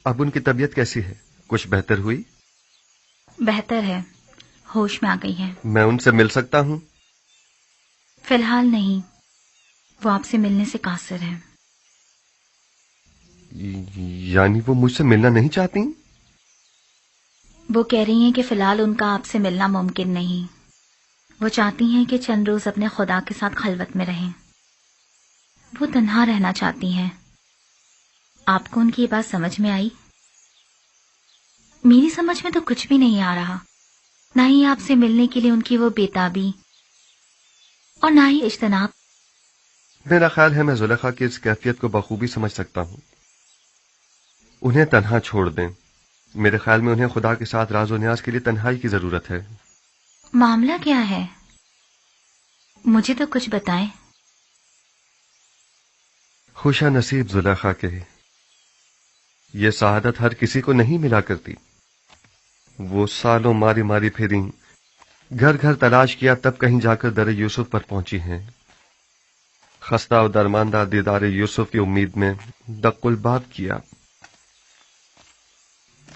اب ان کی طبیعت کیسی ہے؟ کچھ بہتر ہوئی؟ بہتر ہے، ہوش میں آ گئی ہے۔ میں ان سے مل سکتا ہوں؟ فی الحال نہیں، وہ آپ سے ملنے سے قاصر ہے۔ یعنی وہ مجھ سے ملنا نہیں چاہتی؟ وہ کہہ رہی ہیں کہ فی الحال ان کا آپ سے ملنا ممکن نہیں۔ وہ چاہتی ہیں کہ چند روز اپنے خدا کے ساتھ خلوت میں رہیں۔ وہ تنہا رہنا چاہتی ہیں۔ آپ کو ان کی یہ بات سمجھ میں آئی؟ میری سمجھ میں تو کچھ بھی نہیں آ رہا، نہ ہی آپ سے ملنے کے لیے ان کی وہ بےتابی اور نہ ہی اجتناب۔ میرا خیال ہے میں زلیخا کی اس کیفیت کو بخوبی سمجھ سکتا ہوں۔ انہیں تنہا چھوڑ دیں۔ میرے خیال میں انہیں خدا کے ساتھ راز و نیاز کے لیے تنہائی کی ضرورت ہے۔ معاملہ کیا ہے؟ مجھے تو کچھ بتائیں۔ خوشا نصیب زلیخا کے، یہ سعادت ہر کسی کو نہیں ملا کرتی۔ وہ سالوں ماری ماری پھریں، گھر گھر تلاش کیا، تب کہیں جا کر در یوسف پر پہنچی ہیں۔ خستہ و درماندہ دیدار یوسف کی امید میں دق الباب کیا،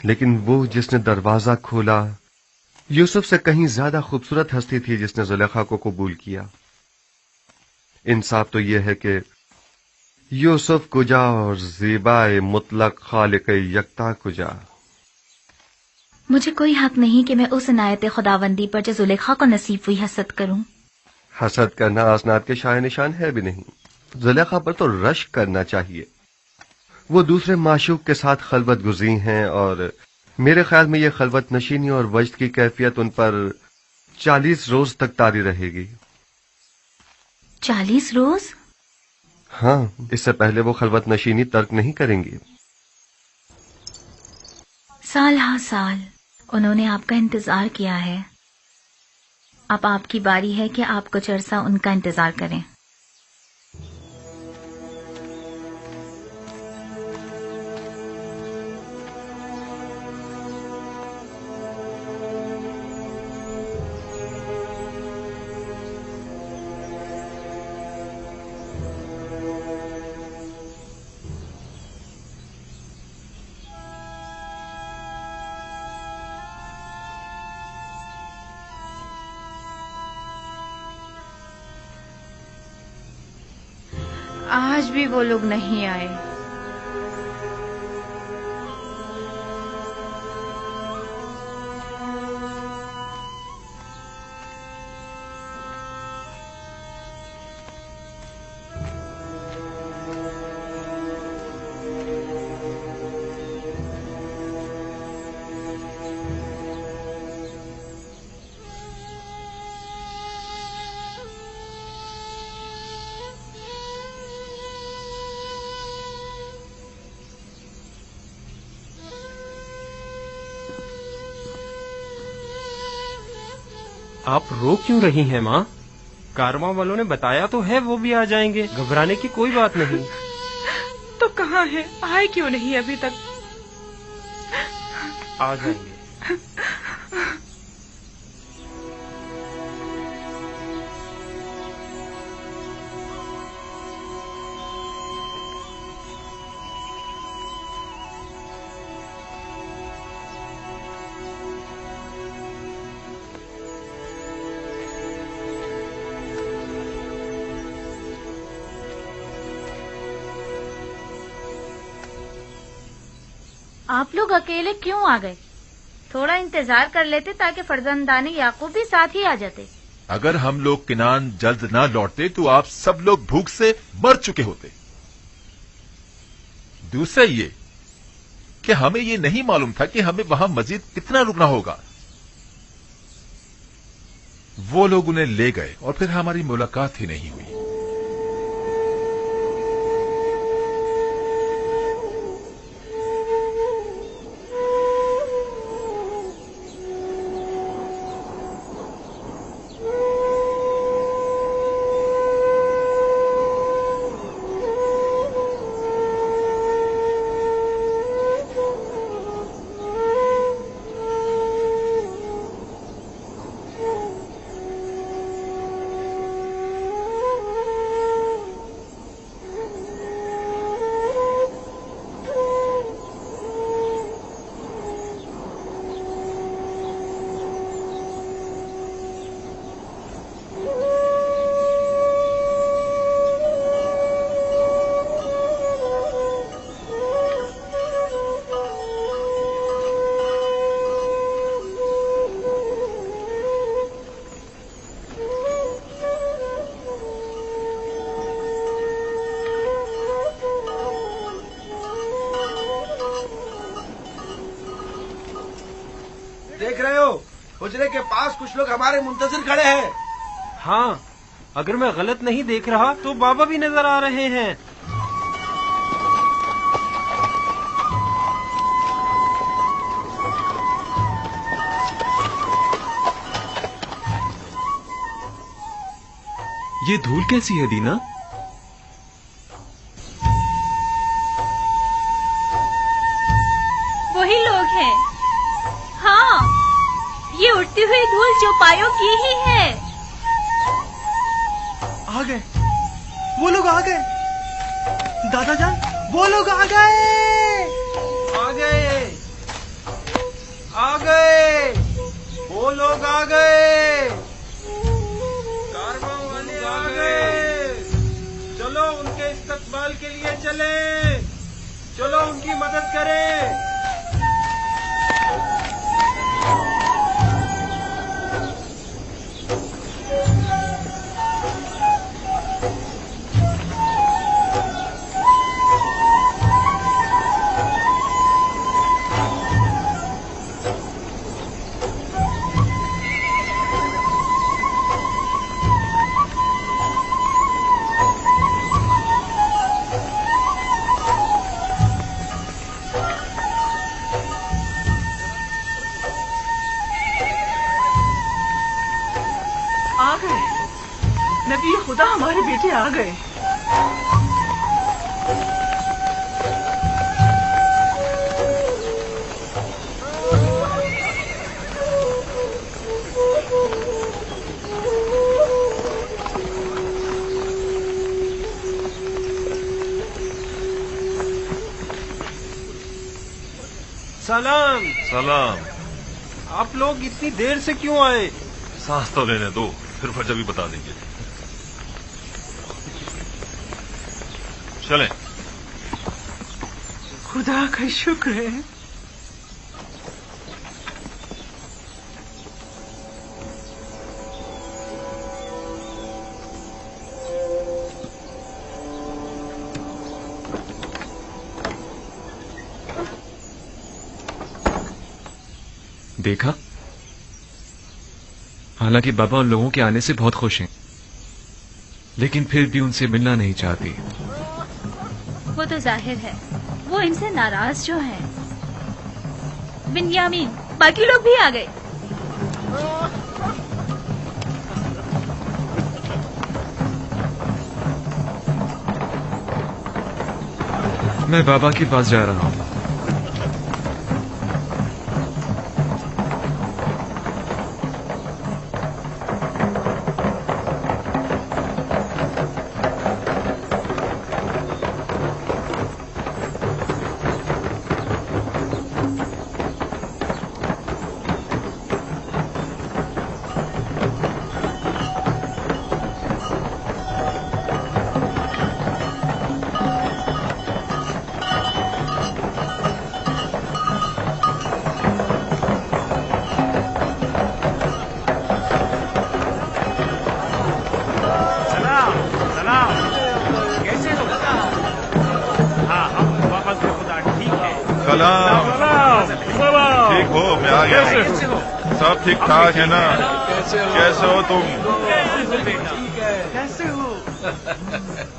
لیکن وہ جس نے دروازہ کھولا یوسف سے کہیں زیادہ خوبصورت ہستی تھی جس نے زلیخا کو قبول کیا۔ انصاف تو یہ ہے کہ یوسف کجا اور زیبائے مطلق خالق یکتا کجا۔ مجھے کوئی حق نہیں کہ میں اس عنایت خداوندی پر جو زلیخا کو نصیب ہوئی حسد کروں۔ حسد کرنا اسناد کے شائع نشان ہے بھی نہیں۔ زلیخا پر تو رشک کرنا چاہیے۔ وہ دوسرے معشوق کے ساتھ خلوت گزین ہیں، اور میرے خیال میں یہ خلوت نشینی اور وجد کی کیفیت ان پر 40 روز تک طاری رہے گی۔ 40 روز؟ ہاں، اس سے پہلے وہ خلوت نشینی ترک نہیں کریں گی۔ سال ہا سال انہوں نے آپ کا انتظار کیا ہے، اب آپ کی باری ہے کہ آپ کچھ عرصہ ان کا انتظار کریں۔ آج بھی وہ لوگ نہیں آئے۔ آپ رو کیوں رہی ہیں ماں؟ کارواں والوں نے بتایا تو ہے وہ بھی آ جائیں گے، گھبرانے کی کوئی بات نہیں۔ تو کہاں ہے؟ آئے کیوں نہیں ابھی تک؟ آ جائیں گے۔ آپ لوگ اکیلے کیوں آ گئے؟ تھوڑا انتظار کر لیتے تاکہ فرزندان یعقوب بھی ساتھ ہی آ جاتے۔ اگر ہم لوگ کنعان جلد نہ لوٹتے تو آپ سب لوگ بھوک سے مر چکے ہوتے۔ دوسرا یہ کہ ہمیں یہ نہیں معلوم تھا کہ ہمیں وہاں مزید کتنا رکنا ہوگا۔ وہ لوگ انہیں لے گئے اور پھر ہماری ملاقات ہی نہیں ہوئی۔ حجرے کے پاس کچھ لوگ ہمارے منتظر کھڑے ہیں. ہاں، اگر میں غلط نہیں دیکھ رہا تو بابا بھی نظر آ رہے ہیں. یہ دھول کیسی ہے دینا؟ وہی لوگ ہیں. ہاں، یہ اڑتی ہوئی دھول چوپایوں کی ہی ہے. آ گئے، وہ لوگ آ گئے. دادا جان، وہ لوگ آ گئے. آ گئے، آ گئے، وہ لوگ آ گئے. کارواں والے آ گئے. چلو ان کے استقبال کے لیے چلیں. چلو ان کی مدد کریں. آ گئے نبی خدا، ہمارے بیٹے آ گئے. سلام. سلام. آپ لوگ اتنی دیر سے کیوں آئے؟ سانس تو لینے دو، پھر وجہ بھی بتا دیں گے. چلیں. خدا کا شکر ہے. دیکھا، حالانکہ بابا ان لوگوں کے آنے سے بہت خوش ہیں، لیکن پھر بھی ان سے ملنا نہیں چاہتی. وہ تو ظاہر ہے، وہ ان سے ناراض جو ہیں. بنیامین، باقی لوگ بھی آ گئے. میں بابا کے پاس جا رہا ہوں. ٹھیک ہو؟ میں آ گیا. سب ٹھیک ٹھاک ہے نا؟ کیسے ہو تم؟ کیسے ہو؟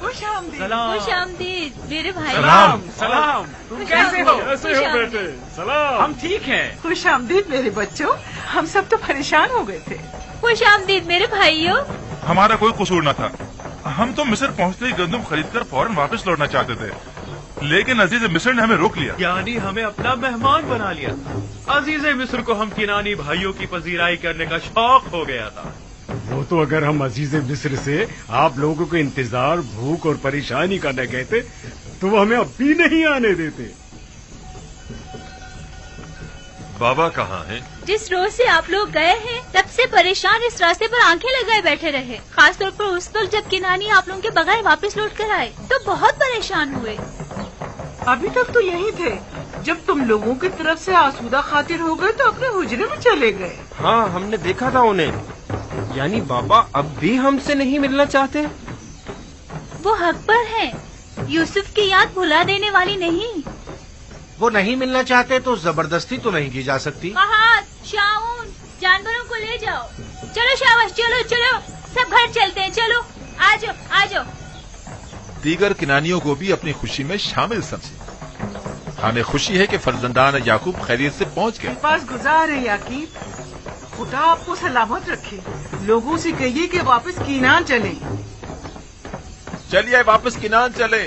خوش آمدید. خوش آمدید میرے بھائی. سلام. سلام. تم کیسے ہو؟ کیسے ہو بیٹے؟ سلام. ہم ٹھیک ہیں. خوش آمدید میرے بچوں. ہم سب تو پریشان ہو گئے تھے. خوش آمدید میرے بھائیوں. ہمارا کوئی قصور نہ تھا. ہم تو مصر پہنچتے ہی گندم خرید کر فوراً واپس لوٹنا چاہتے تھے، لیکن عزیز مصر نے ہمیں روک لیا. یعنی ہمیں اپنا مہمان بنا لیا. عزیز مصر کو ہم کنانی بھائیوں کی پذیرائی کرنے کا شوق ہو گیا تھا. وہ تو اگر ہم عزیز مصر سے آپ لوگوں کو انتظار، بھوک اور پریشانی کا نہ کہتے تو وہ ہمیں اب بھی نہیں آنے دیتے. بابا کہاں ہیں؟ جس روز سے آپ لوگ گئے ہیں تب سے پریشان اس راستے پر آنکھیں لگائے بیٹھے رہے. خاص طور پر اس وقت جب کنانی آپ لوگوں کے بغیر واپس لوٹ کر آئے تو بہت پریشان ہوئے. ابھی تک تو یہی تھے. جب تم لوگوں کی طرف سے آسودہ خاطر ہو گئے تو اپنے حجرے میں چلے گئے. ہاں، ہم نے دیکھا تھا انہیں. یعنی بابا اب بھی ہم سے نہیں ملنا چاہتے؟ وہ حق پر ہیں. یوسف کی یاد بھلا دینے والی نہیں. وہ نہیں ملنا چاہتے تو زبردستی تو نہیں کی جا سکتی. فہد، شاؤن، जानवरों को ले जाओ। चलो शाबाश, चलो चलो, सब घर चलते हैं, चलो आ जाओ आ जाओ। दीगर किनानियों को भी अपनी खुशी में शामिल समझे। हमें खुशी है कि फर्जंदान याकूब खैरियत से पहुंच गए। पास गुजार है याकीब, खुदा आपको सलामत रखे। लोगों से कहिए कि वापस कीनान चले। चलिए वापस किनान चले।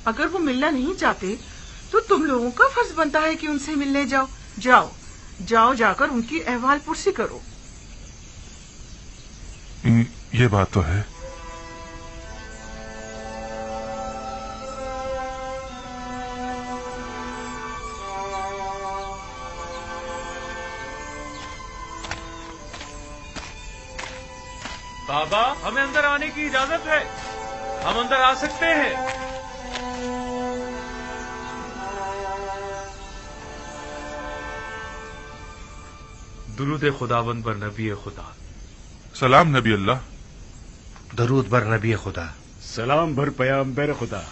अगर वो मिलना नहीं चाहते तो तुम लोगों का फर्ज बनता है कि उनसे मिलने जाओ। जाओ जाओ, जाकर उनकी अहवाल पुरसी करो। ये बात तो है। बाबा, हमें अंदर आने की इजाजत है, हम अंदर आ सकते हैं। दुरूद खुदाबंद पर नबी खुदा। सलाम नबी अल्लाह। दरूद बर नबी खुदा। सलाम भर पैगंबर खुदा।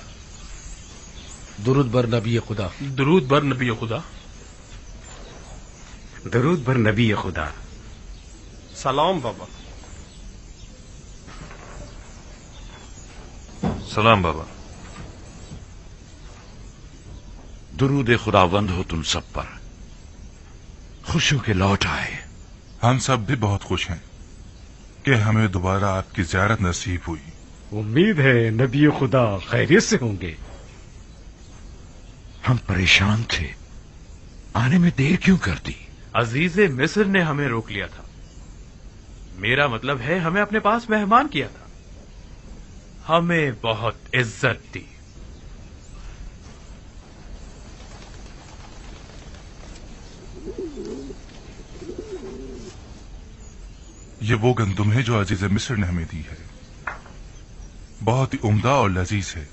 दुरूद बर नबी खुदा। दुरूद बर नबी खुदा। दरूद भर नबी खुदा। सलाम बाबा। सलाम बाबा। दुरूद खुदावंद हो तुम सब पर, खुश हो के लौट आए। हम सब भी बहुत खुश हैं कि हमें दोबारा आपकी ज़ियारत नसीब हुई। उम्मीद है नबी खुदा खैरियत से होंगे। हम परेशान थे, आने में देर क्यों कर दी? अजीज मिस्र ने हमें रोक लिया था। मेरा मतलब है हमें अपने पास मेहमान किया था, हमें बहुत इज्जत दी। ये वो गंदुम है जो अजीज मिस्र ने हमें दी है, बहुत ही उम्दा और लजीज है।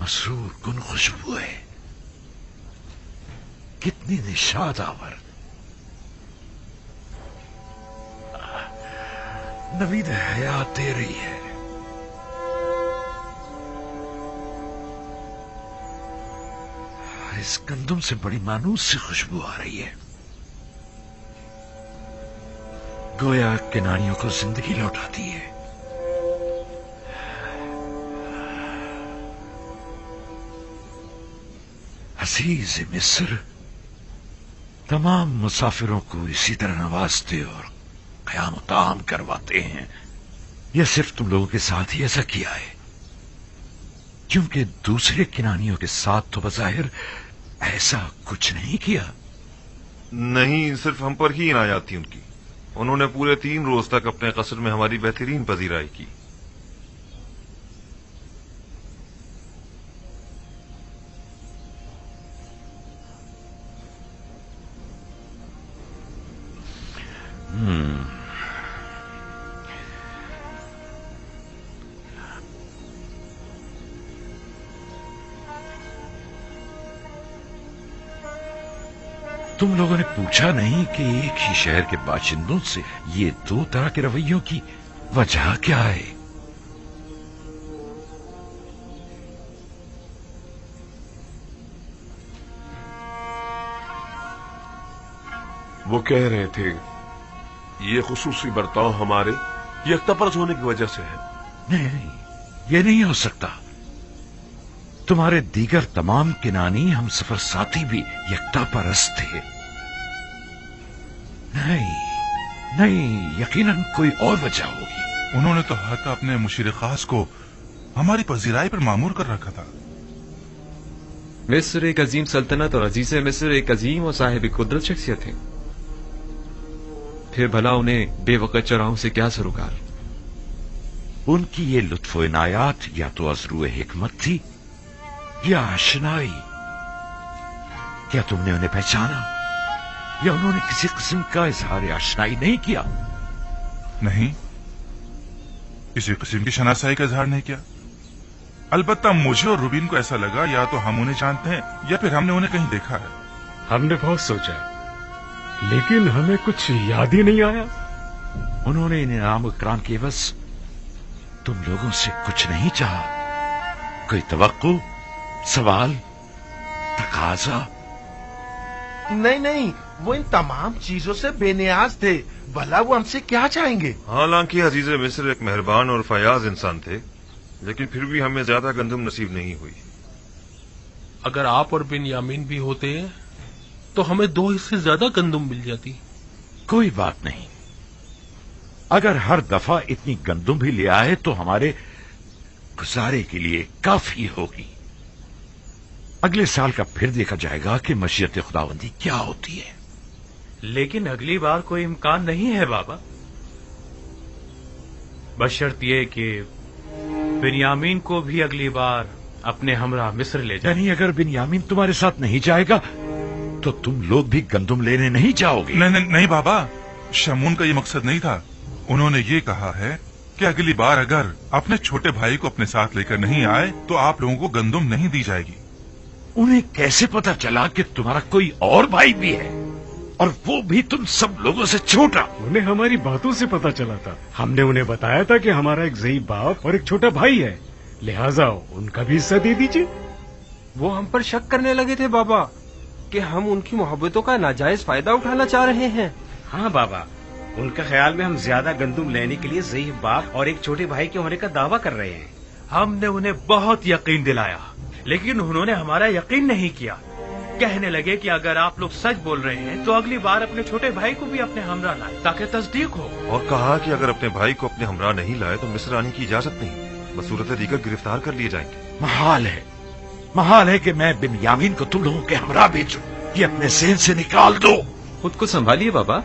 मसरूर कुन खुशबू है, कितनी निशाद आवर। नवीद हयात दे रही है। इस गंदुम से बड़ी मानूस सी खुशबू आ रही है, गोया किनारियों को जिंदगी लौटाती है। अजीज मिस्र तमाम मुसाफिरों को इसी तरह नवाजते और क़याम ताम करवाते हैं। यह सिर्फ तुम लोगों के साथ ही ऐसा किया है, क्योंकि दूसरे किनानियों के साथ तो बज़ाहिर ऐसा कुछ नहीं किया। नहीं, सिर्फ हम पर ही इनायत थी उनकी। उन्होंने पूरे 3 रोज तक अपने कसर में हमारी बेहतरीन पजीराई की। तुम लोगों ने पूछा नहीं कि एक ही शहर के बाशिंदों से ये 2 तरह के रवैयों की वजह क्या है? वो कह रहे थे ये खुसूसी बर्ताव हमारे यकतापरस्त होने की वजह से है। नहीं, ये नहीं हो सकता। तुम्हारे दीगर तमाम किनानी हम सफर साथी भी यकता परस्त थे। नहीं, यकीनन कोई और वजह होगी। उन्होंने तो हक अपने मुशीर खास को हमारी पजीराई पर मामूर कर रखा था। मिस्र एक अजीम सल्तनत और अजीज मिस्र एक अजीम और साहिब कुदरत शख्सियत है। फिर भला उन्हें बेवकत चौराहों से क्या सरोकार? उनकी ये लुत्फ इनायात या तो अज़रू हिकमत थी या आशनाई। क्या तुमने उन्हें पहचाना? یا انہوں نے کسی قسم کا اظہار آشنائی نہیں کیا؟ نہیں، کسی قسم کی شناسائی کا اظہار نہیں کیا. البتہ مجھے اور روبین کو ایسا لگا یا تو ہم انہیں جانتے ہیں یا پھر ہم نے انہیں کہیں دیکھا ہے. ہم نے بہت سوچا لیکن ہمیں کچھ یاد ہی نہیں آیا. انہوں نے انعام اکرام کے بس تم لوگوں سے کچھ نہیں چاہا؟ کوئی توقع، سوال، تقاضا؟ نہیں، وہ ان تمام چیزوں سے بے نیاز تھے. بھلا وہ ہم سے کیا چاہیں گے؟ حالانکہ عزیز مصر ایک مہربان اور فیاض انسان تھے، لیکن پھر بھی ہمیں زیادہ گندم نصیب نہیں ہوئی. اگر آپ اور بنیامین بھی ہوتے تو ہمیں 2 حصے زیادہ گندم مل جاتی. کوئی بات نہیں، اگر ہر دفعہ اتنی گندم بھی لے آئے تو ہمارے گزارے کے لیے کافی ہوگی. اگلے سال کا پھر دیکھا جائے گا کہ مشیت خداوندی کیا ہوتی ہے. لیکن اگلی بار کوئی امکان نہیں ہے بابا، بشرط یہ کہ بنیامین کو بھی اگلی بار اپنے ہمراہ مصر لے جائیں. یعنی اگر بنیامین تمہارے ساتھ نہیں جائے گا تو تم لوگ بھی گندم لینے نہیں جاؤ گے؟ نہیں بابا، شمون کا یہ مقصد نہیں تھا. انہوں نے یہ کہا ہے کہ اگلی بار اگر اپنے چھوٹے بھائی کو اپنے ساتھ لے کر نہیں آئے تو آپ لوگوں کو گندم نہیں دی جائے گی. انہیں کیسے پتا چلا کہ تمہارا کوئی اور بھائی بھی ہے، اور وہ بھی تم سب لوگوں سے چھوٹا؟ انہیں ہماری باتوں سے پتا چلا تھا. ہم نے انہیں بتایا تھا کہ ہمارا ایک ضعیف باپ اور ایک چھوٹا بھائی ہے، لہٰذا ان کا بھی حصہ دے دیجیے. وہ ہم پر شک کرنے لگے تھے بابا کہ ہم ان کی محبتوں کا ناجائز فائدہ اٹھانا چاہ رہے ہیں. ہاں بابا، ان کا خیال میں ہم زیادہ گندم لینے کے لیے ضعیف باپ اور ایک چھوٹے بھائی کے ہونے کا دعویٰ کر رہے ہیں. ہم نے انہیں بہت یقین دلایا لیکن انہوں نے ہمارا یقین نہیں کیا. کہنے لگے کہ اگر آپ لوگ سچ بول رہے ہیں تو اگلی بار اپنے چھوٹے بھائی کو بھی اپنے ہمراہ لائیں تاکہ تصدیق ہو. اور کہا کہ اگر اپنے بھائی کو اپنے ہمراہ نہیں لائے تو مصر آنے کی اجازت نہیں، بصورت دیگر گرفتار کر لیے جائیں گے. محال ہے کہ میں بنیامین کو تم لوگوں کے ہمراہ بھیجوں. یہ اپنے ذہن سے نکال دو. خود کو سنبھالیے بابا.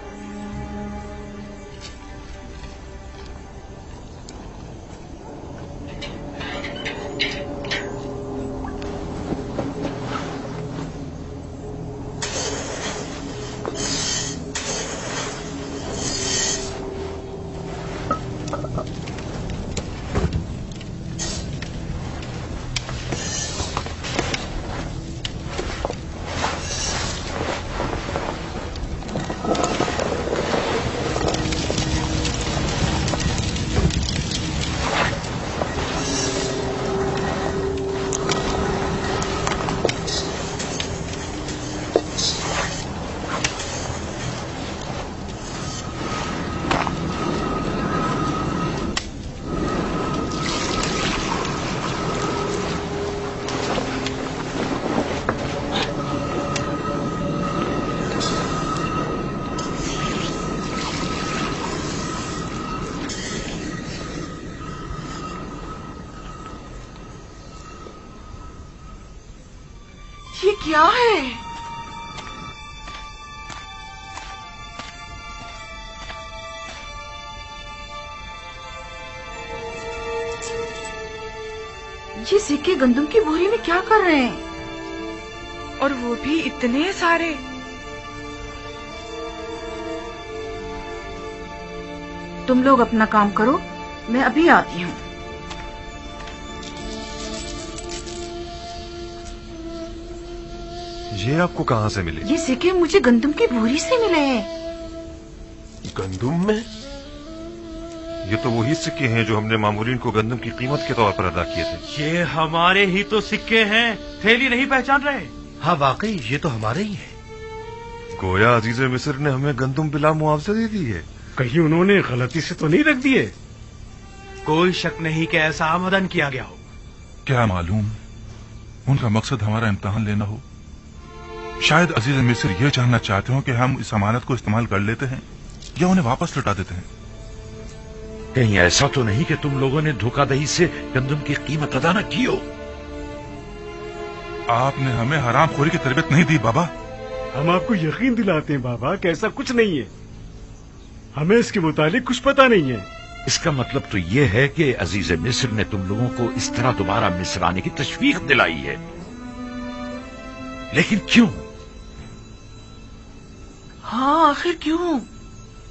یہ کیا ہے؟ یہ سکے گندم کی بوری میں کیا کر رہے ہیں؟ اور وہ بھی اتنے سارے. تم لوگ اپنا کام کرو، میں ابھی آتی ہوں. یہ آپ کو کہاں سے ملے؟ یہ سکے مجھے گندم کی بوری سے ملے ہیں. گندم میں؟ یہ تو وہی سکے ہیں جو ہم نے مامورین کو گندم کی قیمت کے طور پر ادا کیے تھے. یہ ہمارے ہی تو سکے ہیں، تھیلی نہیں پہچان رہے؟ ہاں واقعی یہ تو ہمارے ہی ہیں. گویا عزیز مصر نے ہمیں گندم بلا معاوضہ دے دی ہے. کہیں انہوں نے غلطی سے تو نہیں رکھ دیے؟ کوئی شک نہیں کہ ایسا آمدن کیا گیا ہو. کیا معلوم ان کا مقصد ہمارا امتحان لینا ہو. شاید عزیز مصر یہ جاننا چاہتے ہوں کہ ہم اس امانت کو استعمال کر لیتے ہیں یا انہیں واپس لوٹا دیتے ہیں. کہیں ایسا تو نہیں کہ تم لوگوں نے دھوکہ دہی سے گندم کی قیمت ادا نہ کی ہو؟ آپ نے ہمیں حرام خوری کی تربیت نہیں دی بابا. ہم آپ کو یقین دلاتے ہیں بابا کہ ایسا کچھ نہیں ہے. ہمیں اس کے متعلق کچھ پتا نہیں ہے. اس کا مطلب تو یہ ہے کہ عزیز مصر نے تم لوگوں کو اس طرح دوبارہ مصر آنے کی تشویق دلائی ہے. لیکن کیوں؟ हाँ, आखिर क्यों?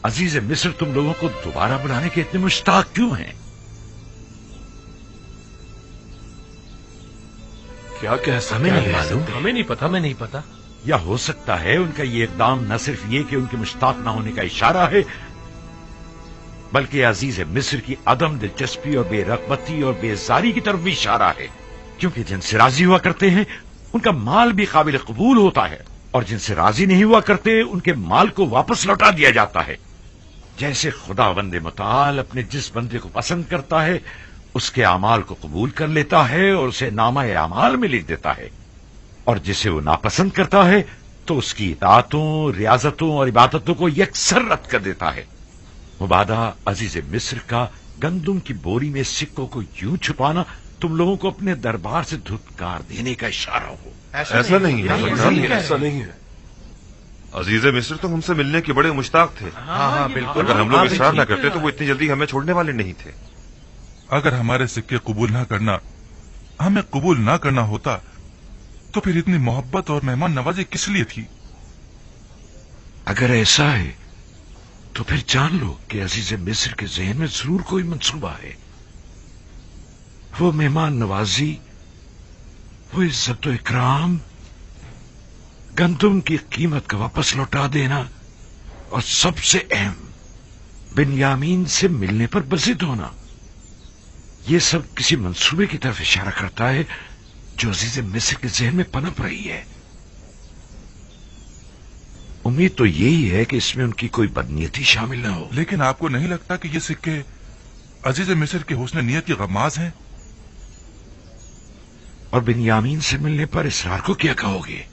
अजीज मिस्र तुम लोगों को दोबारा बुलाने के इतने मुश्ताक क्यों हैं? क्या कह हमें नहीं मालूम। हमें नहीं पता, मैं नहीं पता। या हो सकता है उनका ये इकदाम न सिर्फ ये कि उनके मुश्ताक न होने का इशारा है, बल्कि अजीज मिस्र की अदम दिलचस्पी और बेरगबती और बेजारी की तरफ भी इशारा है, क्योंकि जिनसे राजी हुआ करते हैं उनका माल भी काबिल कबूल होता है, और जिनसे राजी नहीं हुआ करते उनके माल को वापस लौटा दिया जाता है। जैसे खुदावंद मुताल अपने जिस बंदे को पसंद करता है उसके अमाल को कबूल कर लेता है और उसे नामा अमाल में लिख देता है, और जिसे वो नापसंद करता है तो उसकी इताअतों, रियाजतों और इबादतों को यकसर रद्द कर देता है। मुबादा अजीज मिस्र का गंदुम की बोरी में सिक्कों को यूं छुपाना तुम लोगों को अपने दरबार से धुतकार देने का इशारा हो। ऐसा नहीं है, ऐसा नहीं है। अजीज मिस्र तो हमसे मिलने के बड़े मुश्ताक थे। हाँ, बिल्कुल। अगर हम लोग इसरार न करते तो वो इतनी जल्दी हमें छोड़ने वाले नहीं थे। अगर हमारे सिक्के कबूल ना करना, हमें कबूल ना करना होता तो फिर इतनी मोहब्बत और मेहमान नवाजी किस लिए थी? अगर ऐसा है तो फिर जान लो कि अजीज मिस्र के ज़हन में जरूर कोई मंसूबा है। वो मेहमान नवाजी, वो इज्जत इकराम, गंदुम की कीमत का वापस लौटा देना, और सबसे अहम बिन्यामीन से मिलने पर बज़िद होना, ये सब किसी मंसूबे की तरफ इशारा करता है जो अजीज मिस्र के ज़हन में पनप रही है। उम्मीद तो यही है कि इसमें उनकी कोई बदनीयती शामिल न हो। लेकिन आपको नहीं लगता कि ये सिक्के अजीज मिस्र के हुस्न नियत की गमाज हैं? और बिन्यामीन से मिलने पर इसरार को क्या कहोगे?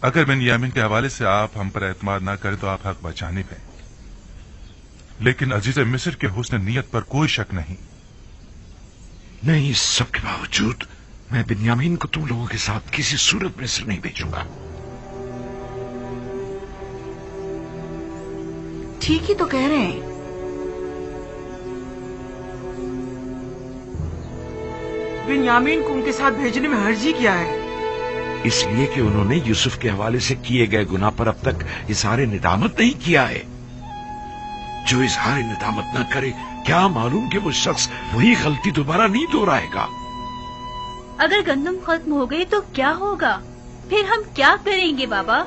अगर बिन्यामीन के हवाले से आप हम पर एतमाद ना करें तो आप हक बचाने पे, लेकिन अजीज मिस्र के हुस्न नियत पर कोई शक नहीं। नहीं, इस सब के बावजूद मैं बिन्यामीन को तुम लोगों के साथ किसी सूरत में मिस्र नहीं भेजूंगा। ठीक ही तो कह रहे हैं। बिन्यामीन को उनके साथ भेजने में हर्जी क्या है? इसलिए कि उन्होंने यूसुफ के हवाले से किए गए गुनाह पर अब तक इजहार निदामत नहीं किया है। जो इजहार निदामत न करे, क्या मालूम कि वो शख्स वही गलती दोबारा नहीं दोहराएगा। अगर गंदम खत्म हो गई तो क्या होगा? फिर हम क्या करेंगे बाबा?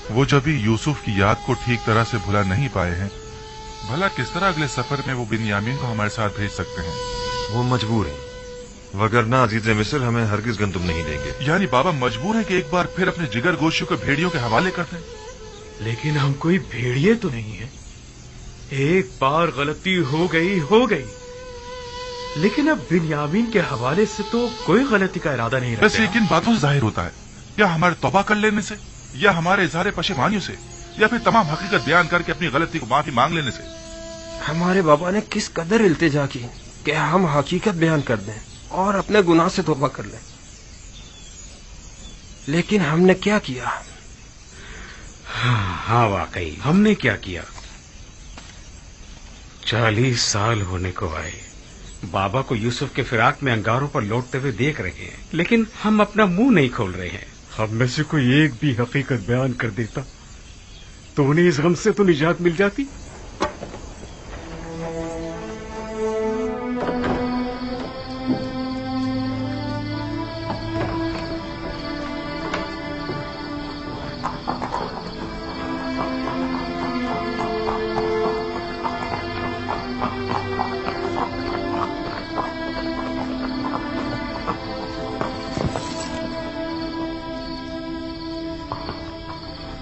वो जब भी यूसुफ की याद को ठीक तरह से भुला नहीं पाए हैं, भला किस तरह अगले सफर में वो बिन्यामीन को हमारे साथ भेज सकते हैं? वो मजबूर है, वगरना अजीज मिस्र हमें हरगिज गंदुम नहीं देंगे। यानी बाबा मजबूर है कि एक बार फिर अपने जिगर गोशियों को भेड़ियों के हवाले कर दें? लेकिन हम कोई भेड़िए तो नहीं है। एक बार गलती हो गई, लेकिन अब बिन्यामीन के हवाले से तो कोई गलती का इरादा नहीं रखते। वैसे किन बातों से जाहिर होता है? या हमारे तौबा कर लेने से, या हमारे इजहार पशेमानियों से, या फिर तमाम हकीकत बयान करके अपनी गलती को माफी मांग लेने से? हमारे बाबा ने किस कदर इल्तिजा की कि हम हकीकत बयान कर दें और अपने गुनाह से तौबा कर लें, लेकिन हमने क्या किया? हाँ वाकई हमने क्या किया। 40 साल होने को आए, बाबा को यूसुफ के फिराक में अंगारों पर लौटते हुए देख रहे हैं, लेकिन हम अपना मुंह नहीं खोल रहे हैं। हम में से कोई एक भी हकीकत बयान कर देता तो उन्हें इस गम से तो निजात मिल जाती।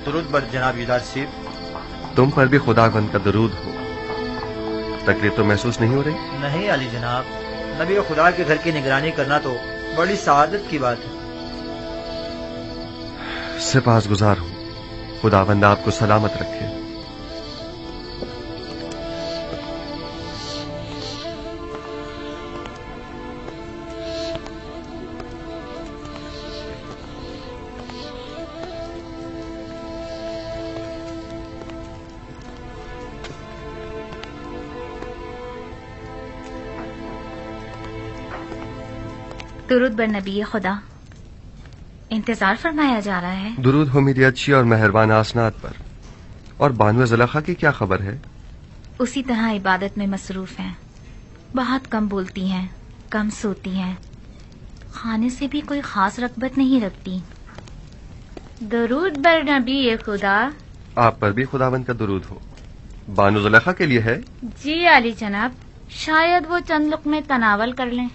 दुरूद बर जनाब युदार सीब। तुम पर भी खुदावंद का दरूद हो। तकलीफ तो महसूस नहीं हो रही? नहीं अली जनाब, नबी खुदा के घर की निगरानी करना तो बड़ी सआदत की बात है। सिपासगुजार हूं, खुदावंद आपको सलामत रखे। दुरूद बर नबी खुदा। इंतजार फरमाया जा रहा है। दुरूद हो मेरी अच्छी और मेहरबान आसनात पर। और बानू ज़ुलेखा की क्या खबर है? उसी तरह इबादत में मसरूफ हैं। बहुत कम बोलती हैं, कम सोती हैं, खाने से भी कोई खास रगबत नहीं रखती। दरूद बर नबी खुदा। आप पर भी खुदावंद का दुरूद हो। बानू ज़ुलेखा के लिए है? जी आली जनाब, शायद वो चंद लुक़मे तनावल कर लें।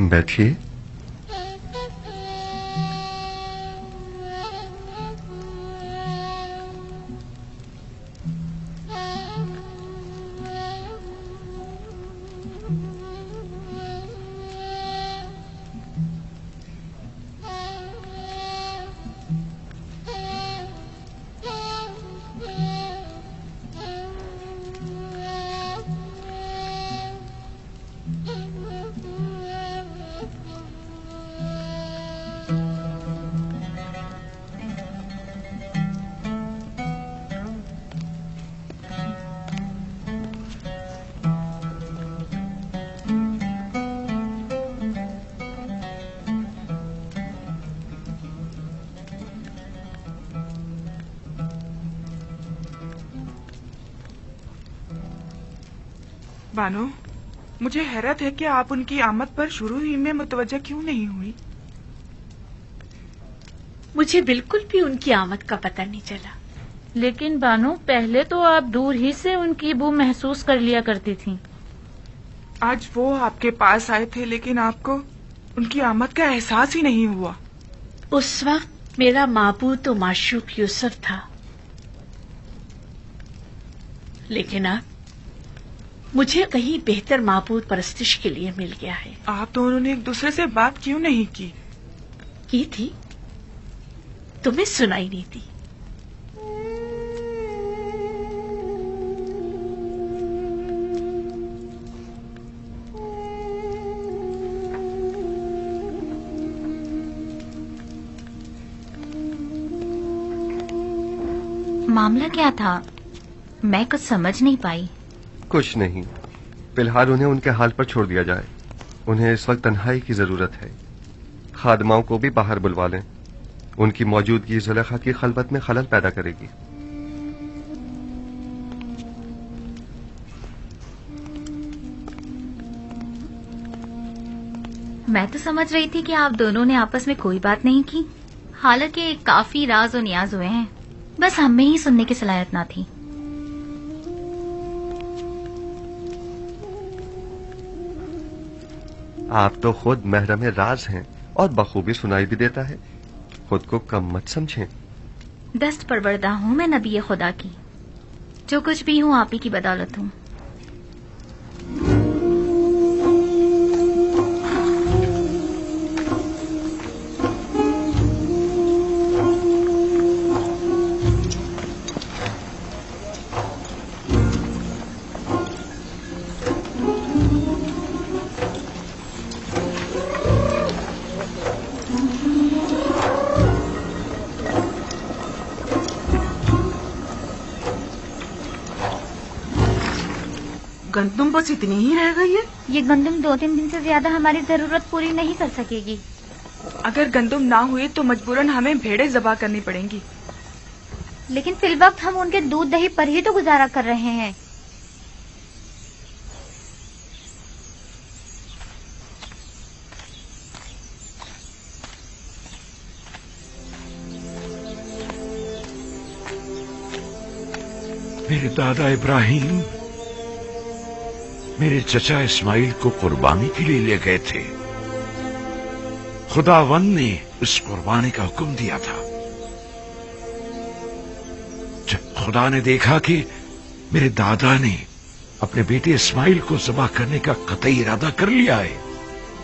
बैठिए। बानो, मुझे हैरत है कि आप उनकी आमद पर शुरू ही में मुतवज्जा क्यों नहीं हुई? मुझे बिल्कुल भी उनकी आमद का पता नहीं चला। लेकिन बानो, पहले तो आप दूर ही से उनकी बू महसूस कर लिया करती थीं। आज वो आपके पास आए थे, लेकिन आपको उनकी आमद का एहसास ही नहीं हुआ। उस वक्त मेरा माबूद और माशूक यूसुफ था, लेकिन अब मुझे कहीं बेहतर माबूद परस्तिश के लिए मिल गया है। आप दोनों ने एक दूसरे से बात क्यों नहीं की? की थी, तुम्हें सुनाई नहीं दी। मामला क्या था? मैं कुछ समझ नहीं पाई। कुछ नहीं, फिलहाल उन्हें उनके हाल पर छोड़ दिया जाए। उन्हें इस वक्त तन्हाई की जरूरत है। खादमाओं को भी बाहर बुलवा लें। उनकी मौजूदगी ज़ुलेखा की खलबत में खलल पैदा करेगी। मैं तो समझ रही थी कि आप दोनों ने आपस में कोई बात नहीं की। हालांकि काफी राज और नियाज हुए हैं, बस हमें ही सुनने की सलाहियत ना थी। आप तो खुद महरम राज हैं और बखूबी सुनाई भी देता है। खुद को कम मत समझें। दस्त परवरदा हूँ मैं नबी खुदा की। जो कुछ भी हूँ आप ही की बदौलत हूँ। गंदुम बस इतनी ही रह गई है? ये गंदम 2-3 दिन से ज्यादा हमारी जरूरत पूरी नहीं कर सकेगी। अगर गंदुम ना हुई तो मजबूरन हमें भेड़ें ज़बा करनी पड़ेंगी। लेकिन फिल वक्त हम उनके दूध दही पर ही तो गुजारा कर रहे हैं। मेरे दादा इब्राहिम मेरे चचा इस्माइल को कुर्बानी के लिए ले गए थे। खुदावंद ने उस कुर्बानी का हुक्म दिया था। जब खुदा ने देखा कि मेरे दादा ने अपने बेटे इस्माइल को ज़बह करने का कतई इरादा कर लिया है,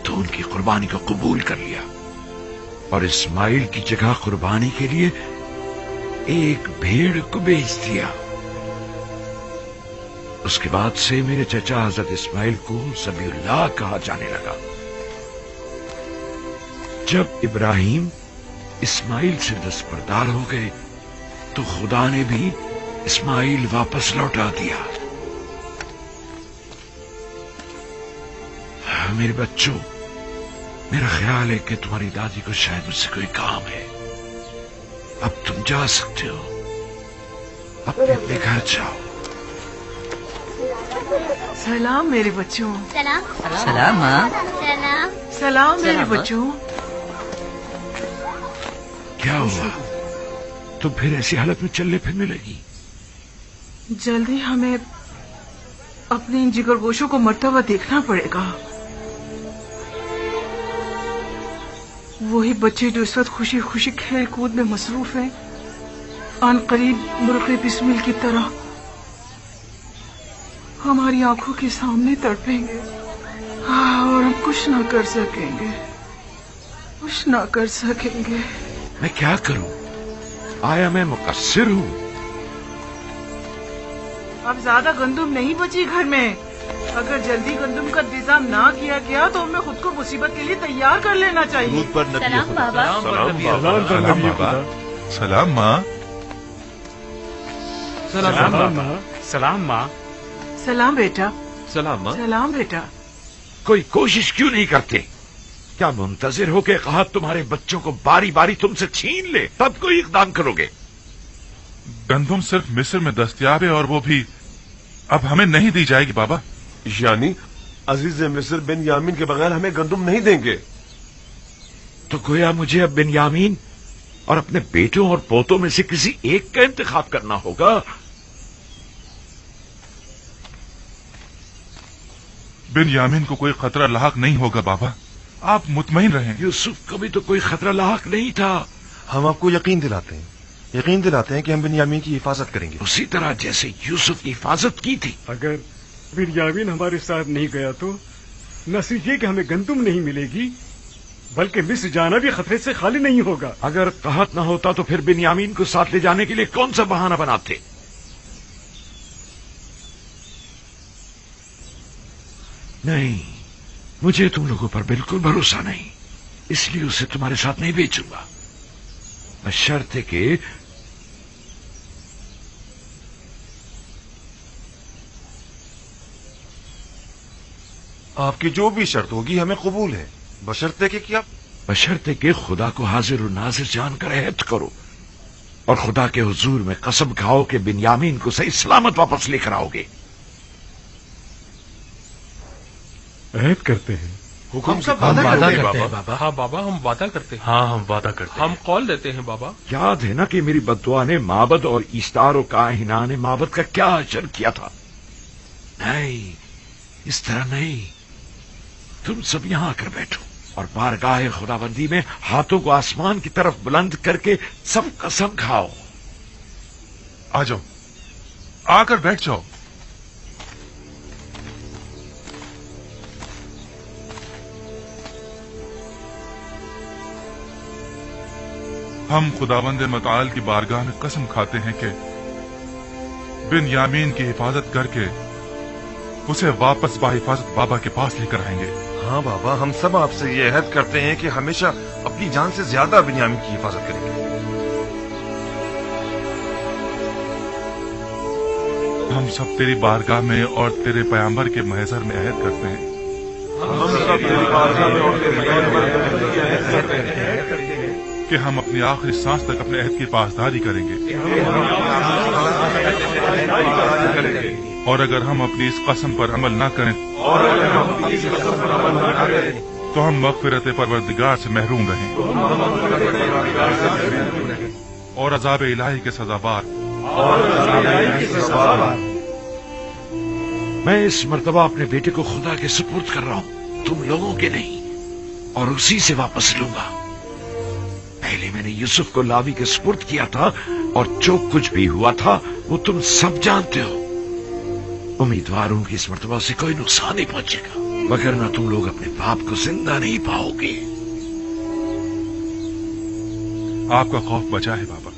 तो उनकी कुर्बानी को कबूल कर लिया और इस्माइल की जगह कुर्बानी के लिए एक भेड़ को भेज दिया। उसके बाद से मेरे चचा हजरत इस्माइल को ज़बीहुल्लाह कहा जाने लगा। जब इब्राहिम इस्माइल से दस्तबरदार हो गए तो खुदा ने भी इस्माइल वापस लौटा दिया। मेरे बच्चों, मेरा ख्याल है कि तुम्हारी दादी को शायद मुझसे कोई काम है। अब तुम जा सकते हो, अपने अपने घर जाओ। सलाम मेरे बच्चों। सलाम। सलाम माँ। सलाम। सलाम मेरे सलाम, माँ। बच्चों। क्या हुआ? तुम फिर ऐसी हालत में चलने फिरने लगी? जल्दी हमें अपने इन जिगरगोशों को मरता हुआ देखना पड़ेगा। वही बच्चे जो इस वक्त खुशी खुशी खेल कूद में मसरूफ हैं, आन करीब मुर्ग़े बिस्मिल की तरह हमारी आंखों के सामने तड़पेंगे। और हम कुछ ना कर सकेंगे, कुछ ना कर सकेंगे। मैं क्या करूं? आया मैं मुकस्सिर हूं? अब ज्यादा गंदुम नहीं बची घर में। अगर जल्दी गंदुम का इंतजाम ना किया गया तो हमें खुद को मुसीबत के लिए तैयार कर लेना चाहिए। दूध पर नबी सलाम खुदा। बाबा। सलाम बाबा। सलाम माँ। सलाम माँ। सलाम माँ। सलाम बेटा। सलाम माँ। सलाम बेटा। कोई कोशिश क्यों नहीं करते? क्या मुंतजिर हो के कहा तुम्हारे बच्चों को बारी बारी तुमसे छीन ले तब कोई इकदाम करोगे? गंदुम सिर्फ मिस्र में दस्तयाब है और वो भी अब हमें नहीं दी जाएगी बाबा। यानी अजीज मिस्र बिन यामीन के बगैर हमें गंदुम नहीं देंगे? तो गोया मुझे अब बिन्यामीन और अपने बेटों और पोतों में से किसी एक का इंतखाब करना होगा। बिन्यामीन को कोई खतरा लाहक नहीं होगा बाबा, आप मुतमईन रहें। यूसुफ को भी तो कोई खतरा लाहक नहीं था। हम आपको यकीन दिलाते हैं कि हम बिन्यामीन की हिफाजत करेंगे, उसी तरह जैसे यूसुफ की हिफाजत की थी। अगर बिन्यामीन हमारे साथ नहीं गया तो न सिर्फ ये कि हमें गंदुम नहीं मिलेगी, बल्कि मिस्र जाना भी खतरे से खाली नहीं होगा। अगर कहत न होता तो फिर बिन्यामीन को साथ ले जाने के लिए कौन सा बहाना बनाते? नहीं, मुझे तुम लोगों पर बिल्कुल भरोसा नहीं, इसलिए उसे तुम्हारे साथ नहीं भेजूंगा, बशर्ते कि आपकी जो भी शर्त होगी हमें कबूल है, बशर्ते कि क्या? बशर्ते कि खुदा को हाजिर और नाजिर जानकर अहद करो और खुदा के हुजूर में कसम खाओ कि बिन्यामीन को सही सलामत वापस लेकर आओगे। अहद करते हैं। हुक्म से वादा करते हैं बाबा। हाँ बाबा, हम वादा करते हैं। हाँ हम वादा करते हैं। हम कॉल लेते हैं बाबा। याद है ना कि मेरी बद्दुआ ने माबद और ईस्तार और काहिना ने माबद का क्या अजर किया था? नहीं, इस तरह नहीं। तुम सब यहां आकर बैठो और बारगाह खुदाबंदी में हाथों को आसमान की तरफ बुलंद करके सब कसम खाओ। आ जाओ, आकर बैठ जाओ। हम खुदावंद मताल की बारगाह में कसम खाते हैं कि बिन्यामीन की हिफाजत करके उसे वापस बाहिफाजत बाबा के पास लेकर आएंगे। हाँ बाबा, हम सब आपसे ये अहद करते हैं कि हमेशा अपनी जान से ज्यादा बिन्यामीन की हिफाजत करेंगे। हम सब तेरी बारगाह में और तेरे पैगंबर के महज़र में अहद करते हैं कि हम अपनी आखिरी सांस तक अपने अहद की पासदारी करेंगे और अगर हम अपनी इस कसम पर अमल न करें तो हम मग़फ़िरत परवरदिगार से महरूम रहें और अज़ाब इलाही के सज़ाबार। मैं इस मर्तबा अपने बेटे को खुदा के सुपुर्द कर रहा हूं, तुम लोगों के नहीं, और उसी से वापस लूंगा। पहले मैंने यूसुफ को लावी के सुपुर्द किया था और जो कुछ भी हुआ था वो तुम सब जानते हो। उम्मीदवार हूं कि इस मर्तबा से कोई नुकसान नहीं पहुंचेगा, वगरना तुम लोग अपने बाप को जिंदा नहीं पाओगे। आपका खौफ बचा है बाबा।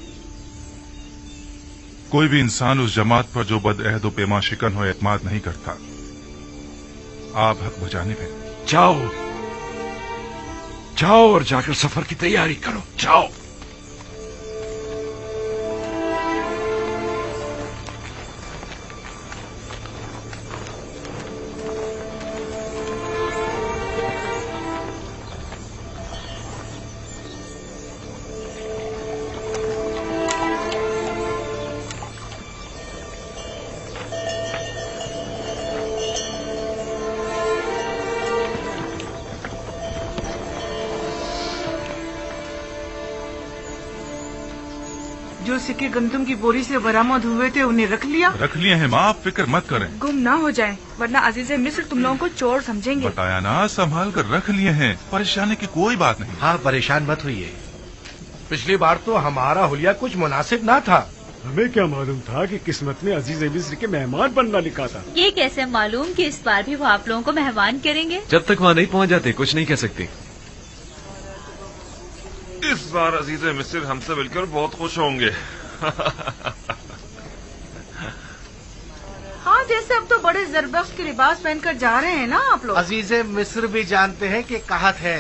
कोई भी इंसान उस जमात पर जो बदअहद व पैमा शिकन हो एतमाद नहीं करता। आप हक बजाने में जाओ जाओ और जाकर सफर की तैयारी करो, जाओ। जो सिक्के गंदम की बोरी से बरामद हुए थे उन्हें रख लिया? रख लिए हैं माँ, आप फिक्र मत करें। गुम ना हो जाए, वरना अजीज मिस्र तुम लोगों को चोर समझेंगे। बताया ना, संभाल कर रख लिए हैं, परेशानी की कोई बात नहीं। हाँ, परेशान मत होइए। पिछली बार तो हमारा हुलिया कुछ मुनासिब ना था। हमें क्या मालूम था कि किस्मत में अजीज मिस्र के मेहमान बनना लिखा था। ये कैसे मालूम कि इस बार भी वो आप लोगों को मेहमान करेंगे? जब तक वहाँ नहीं पहुँच जाते कुछ नहीं कह सकते। इस बार अजीज मिस्र हमसे मिलकर बहुत खुश होंगे। हाँ, जैसे अब तो बड़े जरबख्श के लिबास पहनकर जा रहे हैं ना आप लोग। अजीज मिस्र भी जानते हैं कि कहत है।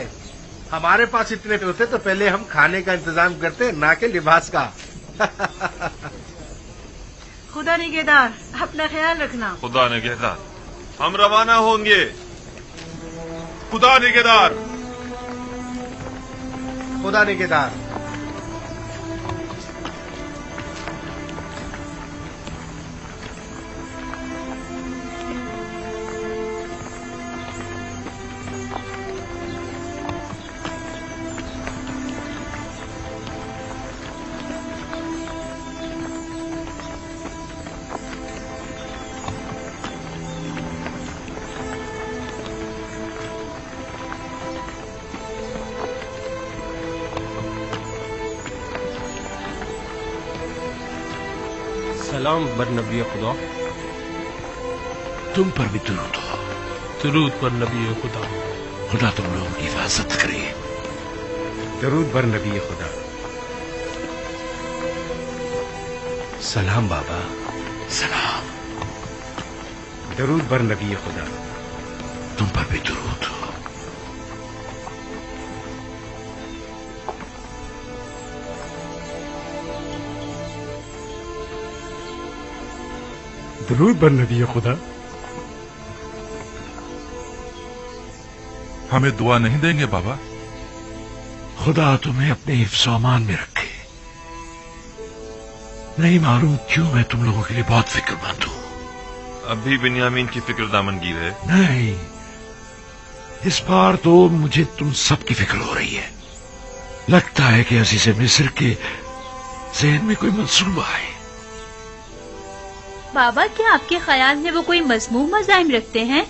हमारे पास इतने होते तो पहले हम खाने का इंतजाम करते, ना कि लिबास का। खुदा निगहदार, अपना ख्याल रखना। खुदा निगहदार, हम रवाना होंगे। खुदा निगहदार, खुदा निगहदार। सलाम बर नबी खुदा। तुम पर भी दुरूद हो। दुरूद पर नबी खुदा। खुदा तुम लोगों की हिफाजत करे। दरूद बर नबी खुदा। सलाम बाबा। सलाम। दरूद बर नबी खुदा। तुम पर भी दुरूद हो। दरूद बर नबी खुदा। हमें दुआ नहीं देंगे बाबा? खुदा तुम्हें अपने हिफ्ज़ अमान में रखे। नहीं मालूम क्यों मैं तुम लोगों के लिए बहुत फिक्रमंद हूं। अभी बिन्यामीन की फिक्र दामनगीर है? नहीं, इस बार तो मुझे तुम सब की फिक्र हो रही है। लगता है कि अजीज मिस्र के ज़हन में कोई मंसूबा है। बाबा, क्या आपके ख्याल में वो कोई मज़मूम मज़ाहिम रखते हैं?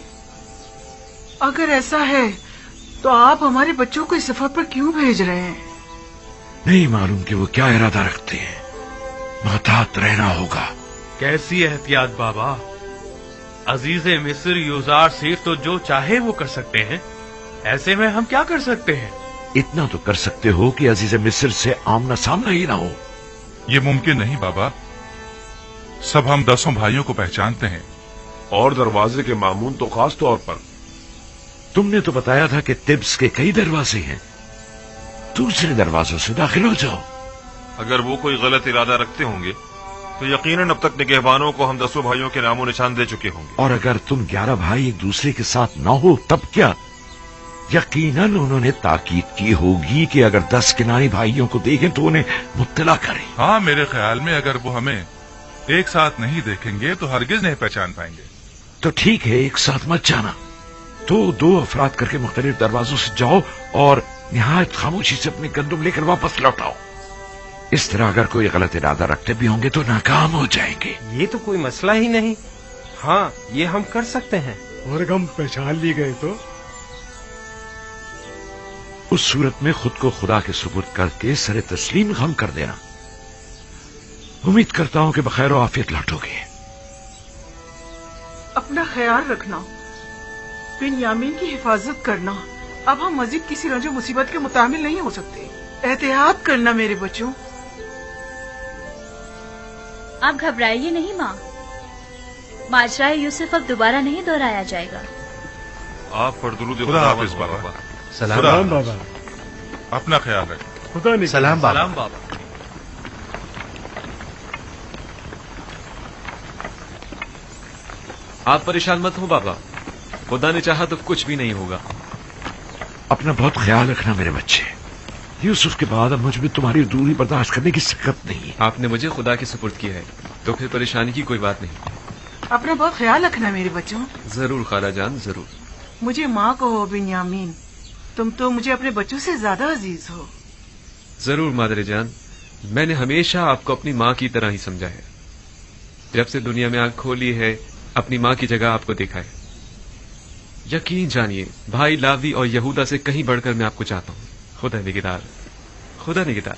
अगर ऐसा है तो आप हमारे बच्चों को इस सफर पर क्यों भेज रहे हैं? नहीं मालूम कि वो क्या इरादा रखते हैं। महतात रहना होगा। कैसी एहतियात बाबा? अजीज मिस्र यूजार सिर्फ तो जो चाहे वो कर सकते हैं। ऐसे में हम क्या कर सकते हैं? इतना तो कर सकते हो कि अजीज मिस्र से आमना सामना ही ना हो। ये मुमकिन नहीं बाबा। सब हम 10 भाइयों को पहचानते हैं। और दरवाजे के मामून तो खास तौर पर। तुमने तो बताया था कि तिब्स के कई दरवाजे हैं। दूसरे दरवाजों से दाखिल हो जाओ। अगर वो कोई गलत इरादा रखते होंगे तो यकीनन अब तक निगहबानों को हम 10 भाइयों के नामो निशान दे चुके होंगे। और अगर तुम 11 भाई एक दूसरे के साथ न हो तब क्या? यकीनन उन्होंने ताकीद की होगी कि अगर 10 किनारी भाइयों को देखें तो उन्हें मुत्तला करें। हाँ, मेरे ख्याल में अगर वो हमें एक साथ नहीं देखेंगे तो हरगिज नहीं पहचान पाएंगे। तो ठीक है, एक साथ मत जाना। तो 2 अफराद करके मुख्तलिफ दरवाजों से जाओ और निहायत खामोशी से अपने गंदुम लेकर वापस लौटाओ। इस तरह अगर कोई गलत इरादा रखते भी होंगे तो नाकाम हो जाएंगे। ये तो कोई मसला ही नहीं। हाँ, ये हम कर सकते हैं। और अगर हम पहचान ली गए तो? उस सूरत में खुद को खुदा के सुपुर्द करके सरे तस्लीम गम कर देना। उम्मीद करता हूं कि बखैर और आफियत लौटोगे। अपना ख्याल रखना, बिन्यामीन की हिफाजत करना। अब हम मजीद किसी रंजो मुसीबत के मुतामिल नहीं हो सकते। एहतियात करना मेरे बच्चों। आप घबराइए नहीं माँ, माजरा यूसुफ अब दोबारा नहीं दोहराया जाएगा। आप पर दुरूद खुदा हाफिज बाबा। सलाम बाबा। अपना ख्याल रखें। खुदा ने सलाम बाबा। सलाम बाबा। आप परेशान मत हो बाबा, खुदा ने चाहा तो कुछ भी नहीं होगा। अपना बहुत ख्याल रखना मेरे बच्चे। यूसुफ के बाद अब मुझ में तुम्हारी दूरी बर्दाश्त करने की सकत नहीं है। आपने मुझे खुदा के सुपुर्द किया है तो फिर परेशानी की कोई बात नहीं। अपना बहुत ख्याल रखना मेरे बच्चों। जरूर खाला जान, जरूर। मुझे माँ कहो बिन्यामीन, तुम तो मुझे अपने बच्चों से ज्यादा अजीज हो। जरूर मादरे जान, मैंने हमेशा आपको अपनी माँ की तरह ही समझा है। जब से दुनिया में आंख खोली है, अपनी माँ की जगह आपको देखा है। यकीन जानिए, भाई लावी और यहूदा से कहीं बढ़कर मैं आपको चाहता हूँ। खुदा निगहदार, खुदा निगहदार।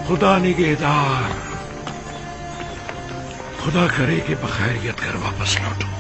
खुदा निगहदार, खुदा करे कि बखैरियत कर वापस लौटो।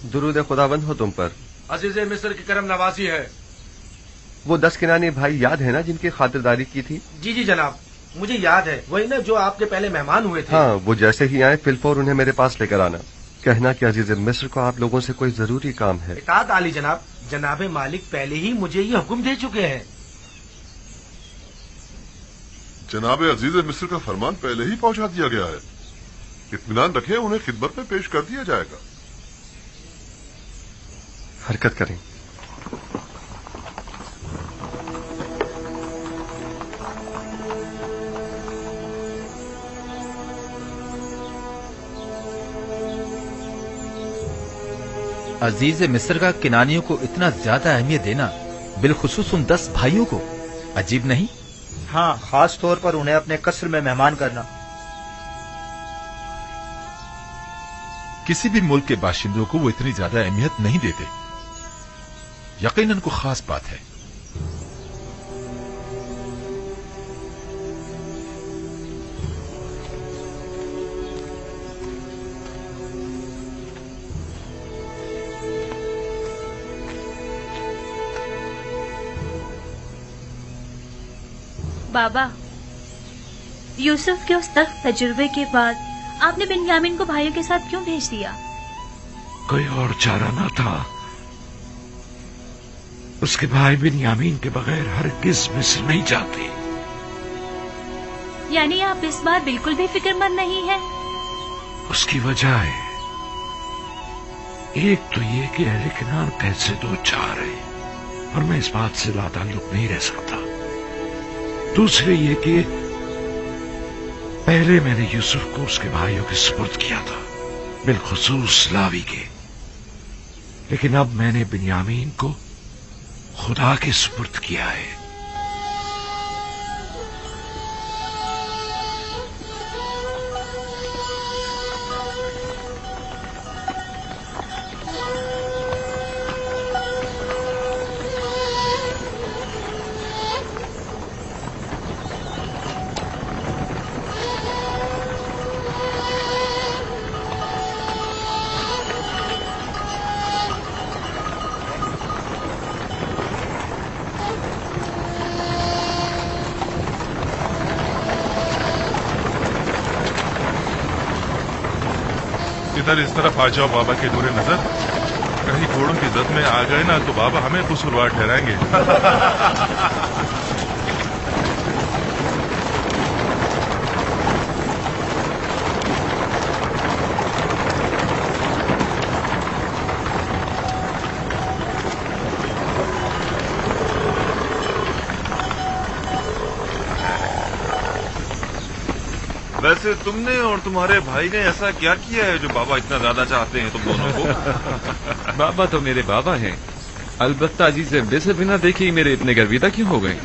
दुरूद खुदाबंद हो तुम पर। अजीज मिस्र की करम नवाजी है। वो 10 किनानी भाई याद है ना जिनकी खातिरदारी की थी? जी जी जनाब, मुझे याद है। वही ना जो आपके पहले मेहमान हुए थे। हाँ, वो जैसे ही आए फिलफौर उन्हें मेरे पास लेकर आना। कहना कि अजीज मिस्र को आप लोगों से कोई जरूरी काम है। इताअत आली जनाब, जनाब मालिक पहले ही मुझे ये हुक्म दे चुके हैं। जनाब अजीज मिस्र का फरमान पहले ही पहुंचा दिया गया है। इत्मीनान रखें, उन्हें खिदमत में पेश कर दिया जाएगा। हरकत करें। अजीज मिस्र का किनानियों को इतना ज्यादा अहमियत देना, बिलखुसूस उन 10 भाइयों को, अजीब नहीं? हाँ, खास तौर पर उन्हें अपने कस्र में मेहमान करना। किसी भी मुल्क के बाशिंदों को वो इतनी ज्यादा अहमियत नहीं देते। यकीनन को खास बात है। बाबा, यूसुफ के उस सख्त तजुर्बे के बाद आपने बिन्यामीन को भाइयों के साथ क्यों भेज दिया? कोई और चारा न था। उसके भाई बिन्यामीन के बगैर हरगिज मिस्र नहीं जाते। यानी आप इस बार बिल्कुल भी फिक्रमंद नहीं हैं? उसकी वजह है, एक तो ये कि अहले किनान कैद से 2 चार है और मैं इस बात से लाताल्लुक नहीं रह सकता। दूसरे ये कि पहले मैंने यूसुफ को उसके भाइयों के सुपुर्द किया था, बिलखुसूस लावी के। लेकिन अब मैंने बिन्यामीन को खुदा के सुपुर्द किया है। इधर इस तरफ आ जाओ बाबा के बुरे नजर। कहीं घोड़ों की जद में आ गए ना तो बाबा हमें कसूरवार ठहराएंगे। वैसे तुमने और तुम्हारे भाई ने ऐसा क्या किया है जो बाबा इतना ज्यादा चाहते हैं तुम दोनों को? बाबा तो मेरे बाबा हैं, अलबत्ता अजीज मिस्र बिना देखे ही मेरे इतने गर्विदा क्यों हो गए?